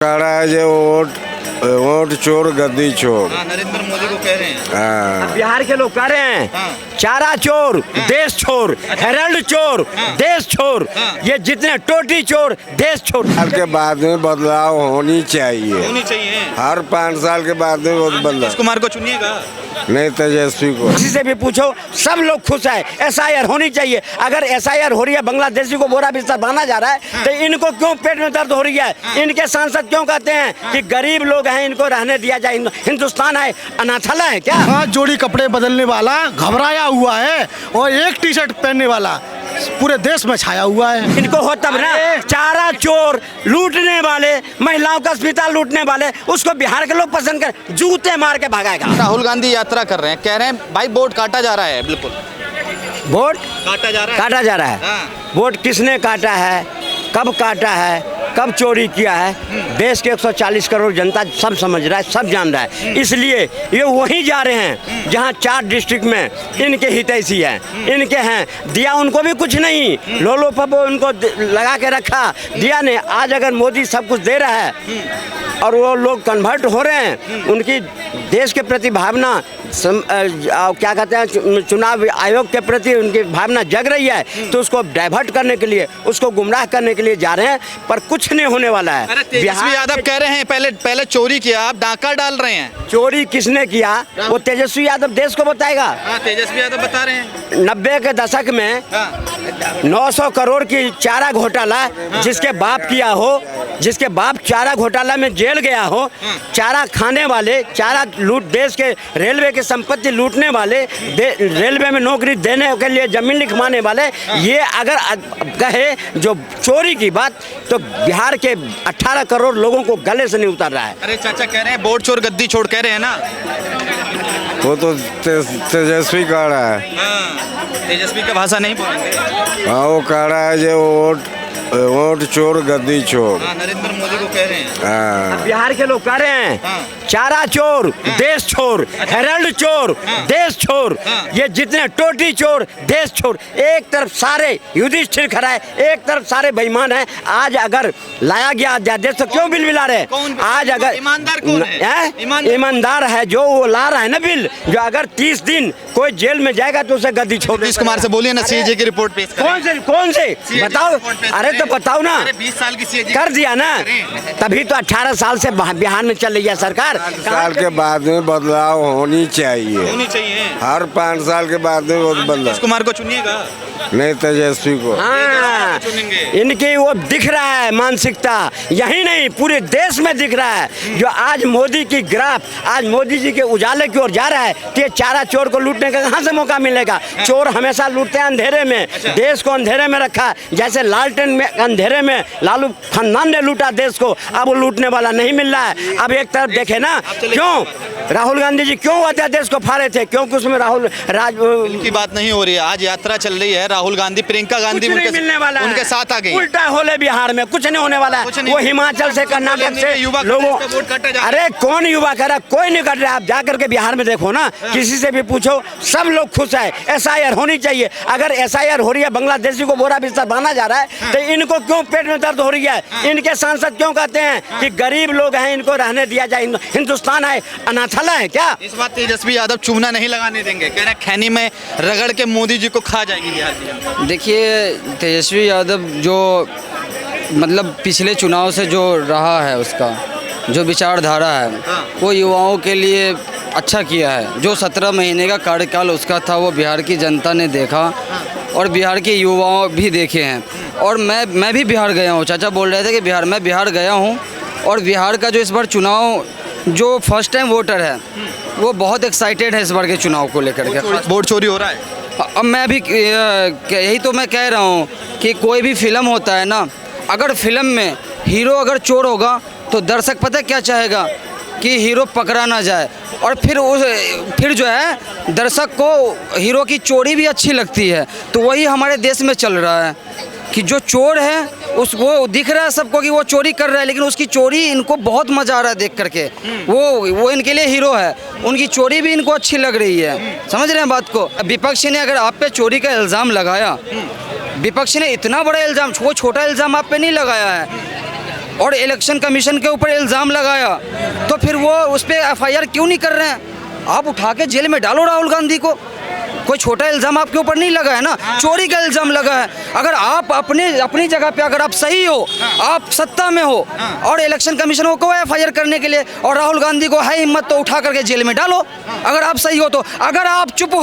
काड़ा है जो वोट चोर गद्दी चोर। नरेंद्र मोदी को कह रहे हैं। हाँ। बिहार के लोग कह रहे हैं चारा चोर देश छोर, हेरल्ड चोर देश छोर, ये जितने टोटी चोर देश छोर। साल के बाद में बदलाव होनी चाहिए। होनी चाहिए। हर 5 साल के बाद में बदलाव। नीतीश कुमार को चुनिएगा। नहीं तेजस्वी को। किसी से भी पूछो सब लोग खुश है। SIR होनी चाहिए। अगर SIR हो रही है, बांग्लादेशी को बोरा बिस्तर बांधा जा रहा है, तो इनको क्यों पेट में दर्द हो रही है? इनके सांसद क्यों कहते हैं कि गरीब लोग हैं, इनको रहने दिया जाए? हिंदुस्तान है अनाथालय है क्या? 5 जोड़ी कपड़े बदलने वाला घबराया हुआ है और एक टी-शर्ट पहनने वाला पूरे देश में छाया हुआ है। इनको हो तब ना। चारा चोर, लूटने वाले, महिलाओं का अस्पताल लूटने वाले, उसको बिहार के लोग पसंद कर, जूते मार के भगाएगा। राहुल गांधी यात्रा कर रहे हैं, कह रहे हैं भाई वोट काटा जा रहा है। बिल्कुल वोट काटा जा रहा है। काटा जा रहा है। हाँ। वोट किसने काटा है, कब काटा है, कब चोरी किया है, देश के 140 करोड़ जनता सब समझ रहा है, सब जान रहा है। इसलिए ये वहीं जा रहे हैं जहां 4 डिस्ट्रिक्ट में इनके हितैषी हैं, इनके हैं। दिया उनको भी कुछ नहीं, लोलो पबो उनको लगा के रखा, दिया ने। आज अगर मोदी सब कुछ दे रहा है और वो लोग कन्वर्ट हो रहे हैं, उनकी देश के प्रति भावना क्या कहते हैं, चुनाव आयोग के प्रति उनकी भावना जग रही है, तो उसको डाइवर्ट करने के लिए, उसको गुमराह करने के लिए जा रहे हैं, पर कुछ नहीं होने वाला है। तेजस्वी यादव कह रहे हैं पहले चोरी किया, आप डाका डाल रहे हैं। चोरी किसने किया वो तेजस्वी यादव देश को बताएगा। तेजस्वी यादव बता रहे हैं। 90 के दशक में 900 करोड़ की चारा घोटाला जिसके बाप किया हो, जिसके बाप चारा घोटाला में जेल गया हो, चारा खाने वाले, चारा लूट, देश के रेलवे की संपत्ति लूटने वाले, रेलवे में नौकरी देने के लिए जमीन लिखवाने वाले, ये अगर कहे जो चोरी की बात, तो बिहार के 18 करोड़ लोगों को गले से नहीं उतर रहा है। अरे चाचा कह रहे हैं वोट चोर गद्दी छोड़, कह रहे हैं ना। वो तो तेजस्वी कह रहा है। तेजस्वी का भाषा नहीं बोलेंगे। हाँ, वो कह रहा है जो वोट चोर गद्दी चोर। नरेंद्र मोदी को कह रहे हैं। हाँ। बिहार के लोग कह रहे हैं चारा चोर देश छोर, हेरल्ड चोर देश छोर, ये जितने टोटी चोर देश छोर। एक तरफ सारे युधिष्ठिर खड़ा है, एक तरफ सारे बेईमान हैं। आज अगर लाया गया अध्यादेश तो क्यों बिल मिला रहे? आज अगर ईमानदार कौन है? ईमानदार है जो वो ला रहा है ना बिल, जो अगर 30 दिन कोई जेल में जाएगा तो उसे गद्दी छोड़। नीतीश कुमार से बोलिए ना, सीएजी की रिपोर्ट पेश करें। कौन से बताओ? अरे तो बताओ ना। 20 साल की सीएजी कर दिया ना, तभी तो 18 साल से बिहार में चल रही है सरकार। साल के बाद में बदलाव होनी चाहिए। होनी चाहिए। हर 5 साल के बाद में बदलाव। नीतीश कुमार को चुनिएगा। नहीं तेजस्वी को। हाँ, इनकी वो दिख रहा है मानसिकता, यही नहीं पूरे देश में दिख रहा है। जो आज मोदी की ग्राफ, आज मोदी जी के उजाले की ओर जा रहा है कि चारा चोर को लूटने का कहाँ से मौका मिलेगा? चोर हमेशा लूटते हैं अंधेरे में, देश को अंधेरे में रखा। जैसे लालटेन में अंधेरे में लालू खानदान ने लूटा देश को, अब वो लूटने वाला नहीं मिल रहा है। अब एक तरफ देखे ना, क्यों राहुल गांधी जी क्यों अध्यादेश को फाड़े थे? क्योंकि उसमें राहुल की बात नहीं हो रही है। आज यात्रा चल रही है, राहुल गांधी, प्रियंका गांधी उनके साथ आ गई। उल्टा होले बिहार में कुछ नहीं होने वाला है। वो हिमाचल से, कर्नाटक से युवा लोगों, अरे अरे कौन युवा कर रहा है? कोई नहीं कर रहा है। आप जाकर के बिहार में देखो ना, किसी से भी पूछो सब लोग खुश है। SIR होनी चाहिए। अगर SIR हो रही है, बांग्लादेशी को बोरा बिस्तर बांधा जा रहा है, तो इनको क्यों पेट में दर्द हो रही है? इनके सांसद क्यों कहते हैं कि गरीब लोग हैं, इनको रहने दिया जाए? हिंदुस्तान है अनाथालय है क्या? इस बात तेजस्वी यादव चूना नहीं लगाने देंगे, कह रहे हैं खैनी में रगड़ के मोदी जी को खा जाएगी बिहार की। देखिए तेजस्वी यादव जो मतलब पिछले चुनाव से जो रहा है, उसका जो विचारधारा है, वो युवाओं के लिए अच्छा किया है। जो 17 महीने का कार्यकाल उसका था, वो बिहार की जनता ने देखा और बिहार के युवाओं भी देखे हैं। और मैं भी बिहार गया हूँ। चाचा बोल रहे थे कि मैं बिहार गया हूँ, और बिहार का जो इस बार चुनाव, जो फर्स्ट टाइम वोटर है, वो बहुत एक्साइटेड है इस बार के चुनाव को लेकर के। वोट चोरी हो रहा है। अब मैं भी यही तो मैं कह रहा हूँ कि कोई भी फिल्म होता है ना, अगर फिल्म में हीरो अगर चोर होगा तो दर्शक पता क्या चाहेगा कि हीरो पकड़ा ना जाए, और फिर जो है दर्शक को हीरो की चोरी भी अच्छी लगती है। तो वही हमारे देश में चल रहा है कि जो चोर है वो दिख रहा है सबको कि वो चोरी कर रहा है, लेकिन उसकी चोरी इनको बहुत मज़ा आ रहा है देख करके। वो इनके लिए हीरो है, उनकी चोरी भी इनको अच्छी लग रही है। समझ रहे हैं बात को? विपक्ष ने अगर आप पे चोरी का इल्ज़ाम लगाया, विपक्ष ने इतना बड़ा इल्ज़ाम, वो छोटा इल्ज़ाम आप पे नहीं लगाया है। और इलेक्शन कमीशन के ऊपर इल्ज़ाम लगाया, तो फिर वो उस पर FIR क्यों नहीं कर रहे हैं? आप उठा के जेल में डालो राहुल गांधी को। कोई छोटा इल्ज़ाम आपके ऊपर नहीं लगा है ना, चोरी का इल्ज़ाम लगा है। अगर आप अपनी जगह पे अगर आप सही हो, आप सत्ता में हो और इलेक्शन कमीशन को कहो FIR करने के लिए, और राहुल गांधी को है हिम्मत तो उठा करके जेल में डालो। अगर आप सही हो तो, अगर आप चुप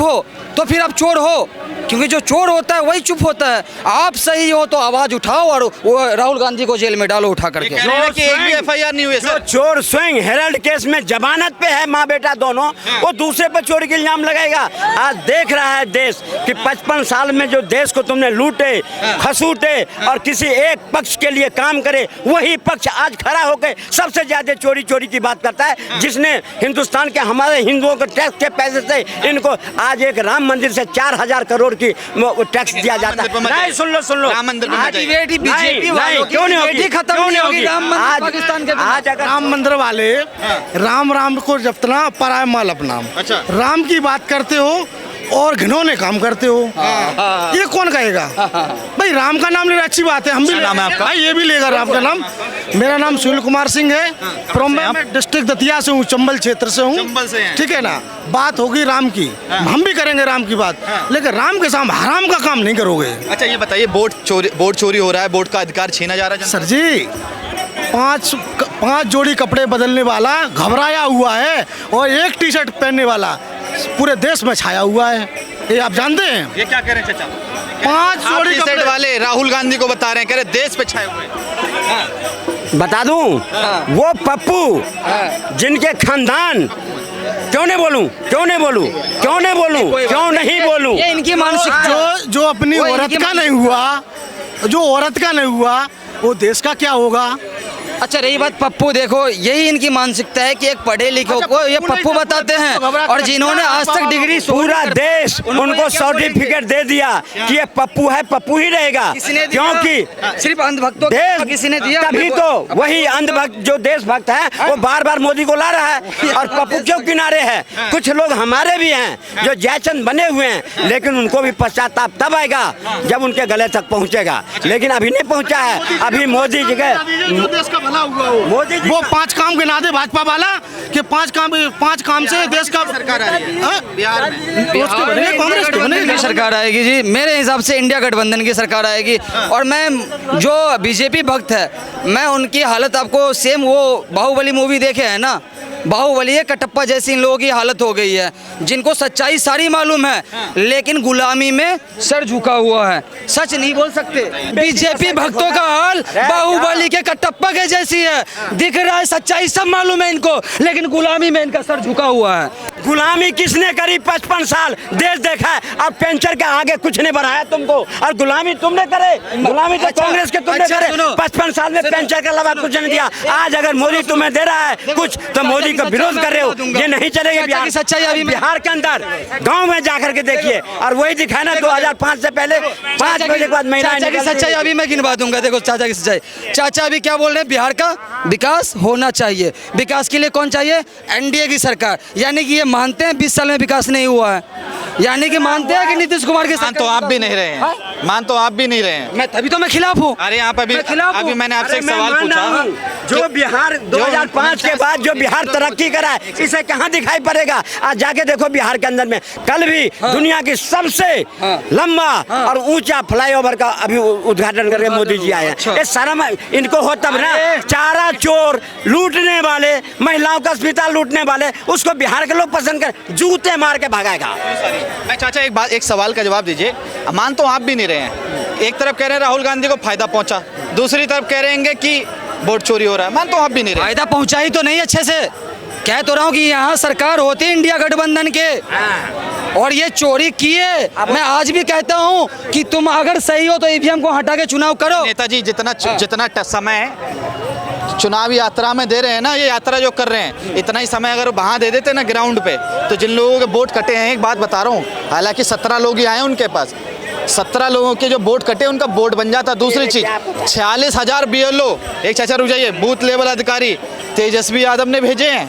हो तो फिर आप चोर हो, क्योंकि जो चोर होता है वही चुप होता है। आप सही हो तो आवाज उठाओ और वो राहुल गांधी को जेल में डालो उठा करके। कह रहे हैं कि एक भी FIR नहीं हुई सर। चोर स्वयं हेराल्ड केस में जमानत पे है, माँ बेटा दोनों, वो दूसरे पर चोरी के इल्जाम लगाएगा। आज देख रहा है देश कि 55 साल में जो देश को तुमने लूटे खसूटे और किसी एक पक्ष के लिए काम करे, वही पक्ष आज खड़ा होकर सबसे ज्यादा चोरी की बात करता है, जिसने हिंदुस्तान के हमारे हिंदुओं को टैक्स के पैसे से इनको आज एक राम मंदिर से 4000 करोड़ की टैक्स दिया जाता है। नहीं, सुन लो राम मंदिर आज बीजेपी वालों की क्यों नहीं होगी? खत्म क्यों नहीं होगी? राम मंदिर आज पाकिस्तान के आज अगर राम मंदिर वाले राम को जपतना पराय माल अपना। अच्छा। राम की बात करते हो और घिनौने काम करते हो, ये कौन कहेगा? भाई राम का नाम लेना अच्छी बात है, हम भी क्या नाम है आपका? भाई ये भी लेगा राम का नाम। मेरा नाम सुनील कुमार सिंह है, फ्रॉम मैं डिस्ट्रिक्ट दतिया से हूँ, चंबल क्षेत्र से हूँ। चंबल से हैं। ठीक है ना, बात होगी राम की, हम भी करेंगे राम की बात, लेकिन राम के सामने हराम का काम नहीं करोगे। अच्छा ये बताइए, वोट चोरी हो रहा है, वोट का अधिकार छीना जा रहा है सर जी, पांच जोड़ी कपड़े बदलने वाला घबराया हुआ है और एक टी-शर्ट पहनने वाला पूरे देश में छाया हुआ है, ये आप जानते हैं। ये क्या कह रहे हैं चाचा? 5 जोड़ी टी-शर्ट कपड़े वाले राहुल गांधी को बता रहे हैं, कह रहे देश पे छाए हुए हैं। बता दूं, वो पप्पू जिनके खानदान, क्यों नहीं बोलूं? ये इनकी मानसिकता। जो अपनी वो औरत इनकी का नहीं हुआ, वो देश का क्या होगा? अच्छा रही बात पप्पू, देखो यही इनकी मानसिकता है कि एक पढ़े लिखे को ये पप्पू बताते हैं, और जिन्होंने आज तक डिग्री पूरा देश उनको सर्टिफिकेट दे दिया कि ये पप्पू है, पप्पू ही रहेगा, क्योंकि सिर्फ अंधभक्तों देश किसी ने दिया। तभी तो वही अंधभक्त जो देशभक्त है वो बार बार मोदी को ला रहा है, और पप्पू क्यों किनारे है? कुछ लोग हमारे भी हैं जो जयचंद बने हुए हैं, लेकिन उनको भी पश्चाताप तब आएगा जब उनके गले तक पहुंचेगा, लेकिन अभी नहीं पहुंचा है। अभी मोदी जी के मोदी जी वो 5 काम गिना दे भाजपा वाला कि 5 काम से देश का सरकार आ रही है बिहार में। कांग्रेस की सरकार आएगी जी, मेरे हिसाब से इंडिया गठबंधन की सरकार आएगी। और मैं जो बीजेपी भक्त है, मैं उनकी हालत आपको सेम वो बाहुबली मूवी देखे है ना, बाहुबली है कटप्पा जैसी इन लोगों की हालत हो गई है, जिनको सच्चाई सारी मालूम है लेकिन गुलामी में सर झुका हुआ है, सच नहीं बोल सकते। बीजेपी भक्तों का हाल बाहुबली के कटप्पा के जैसी है, दिख रहा है सच्चाई सब मालूम है इनको, लेकिन गुलामी में इनका सर झुका हुआ है। गुलामी किसने करी? 55 साल देश देखा है, अब पेंचर के आगे कुछ नहीं बनाया तुमको, और गुलामी तुमने करे, गुलामी तो कांग्रेस के तुमने करे। 55 साल में पेंचर के अलावा कुछ नहीं दिया। आज अगर मोदी तुम्हें दे रहा है कुछ तो मोदी का विरोध कर रहे हो, ये नहीं चलेगा। बिहार की सच्चाई अभी बिहार के अंदर गांव में जाकर के देखिए, और वही दिखाया ना 2005 से पहले 5 बजे के बाद महिलाएं चाचा की सच्चाई अभी मैं गिनवा दूंगा। देखो चाचा की सच्चाई, चाचा अभी क्या बोल रहे हैं, बिहार का विकास होना चाहिए। विकास के लिए कौन चाहिए? एनडीए की सरकार। यानी कि ये मानते हैं 20 साल में विकास नहीं हुआ है, यानी कि मानते हैं कि नीतीश कुमार के मान तो आप भी नहीं रहे हैं, मान तो आप भी नहीं रहे हैं। मैं तभी तो मैं खिलाफ हूँ। अरे यहाँ पे अभी मैंने आपसे एक सवाल पूछा, जो बिहार 2005 के बाद जो बिहार तरक्की करा है, इसे कहाँ दिखाई पड़ेगा? आज जाके देखो बिहार के अंदर में, कल भी दुनिया की सबसे लंबा और ऊंचा फ्लाईओवर का अभी उद्घाटन करके मोदी जी आए हैं। ये शर्म इनको हो तब ना, चारा चोर लूटने वाले, महिलाओं का अस्पताल लूटने वाले, उसको बिहार के लोग पसंद कर, जूते मार के भगाएगा। मैं चाचा एक सवाल का जवाब दीजिए। मान तो आप भी नहीं रहे हैं, एक तरफ कह रहे हैं राहुल गांधी को फायदा पहुंचा, दूसरी तरफ कह रहे हैं कि वोट चोरी हो रहा है। मान तो आप भी नहीं रहे। फायदा पहुंचा ही तो नहीं, अच्छे से कह तो रहा हूँ कि यहाँ सरकार होती इंडिया गठबंधन के, और ये चोरी किए। मैं आज भी कहता हूँ कि तुम अगर सही हो तो ईवीएम को हटा के चुनाव करो। नेताजी जितना समय चुनाव यात्रा में दे रहे हैं ना, ये यात्रा जो कर रहे हैं, इतना ही समय अगर वहाँ दे देते ना ग्राउंड पे, तो जिन लोगों के वोट कटे हैं, एक बात बता रहा हूँ, हालांकि 17 लोग ही आए उनके पास, 17 लोगों के जो वोट कटे उनका वोट बन जाता। दूसरी चीज 46,000 BLO, एक चाचा रुक जाइए, बूथ लेवल अधिकारी तेजस्वी यादव ने भेजे हैं,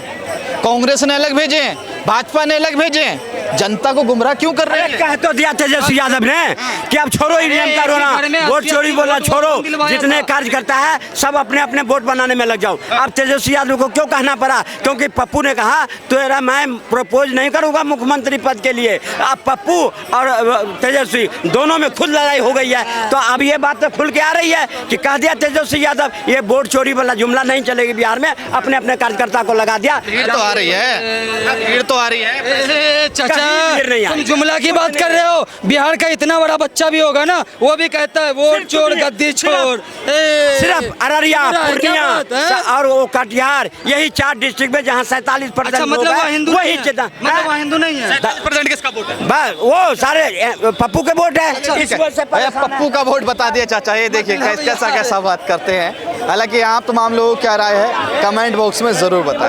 कांग्रेस ने अलग भेजे हैं, भाजपा ने अलग भेजे हैं, जनता को गुमराह क्यों कर रहे हैं? कह तो दिया तेजस्वी यादव ने कि अब छोड़ो ईवीएम का रोना, वोट चोरी बोला छोड़ो, जितने कार्य करता है सब अपने अपने वोट बनाने में लग जाओ। अब तेजस्वी यादव को क्यों कहना पड़ा? क्योंकि पप्पू ने कहा तेरा मैं प्रपोज नहीं करूंगा मुख्यमंत्री पद के लिए। अब पप्पू और तेजस्वी दोनों में खुद लड़ाई हो गई है, तो अब ये बात तो खुल के आ रही है कि कह दिया तेजस्वी यादव ये वोट चोरी वाला जुमला नहीं चलेगी बिहार में, अपने अपने कार्यकर्ता को लगा दिया। भीड़ तो आ रही है, भीड़ तो आ रही है। चाचा कहीं नहीं आई। तुम जुमला की बात कर रहे हो, बिहार का इतना बड़ा बच्चा भी होगा ना, वो भी कहता है वोट चोर गद्दी चोर। सिर्फ अररिया, पूर्णिया और वो कटिहार, यही 4 डिस्ट्रिक्ट में जहाँ 47% अच्छा, मतलब वहाँ हिंदू वही नहीं है? मतलब वहाँ हिंदू नहीं है? 47% किसका वोट है? बस वो सारे पप्पू के वोट है। ठीक है, भैया पप्पू का वोट बता दिया चाचा। ये देखिए कैसा कैसा बात करते हैं। हालांकि आप तमाम लोगों की क्या राय है कमेंट बॉक्स में ज़रूर बताएं।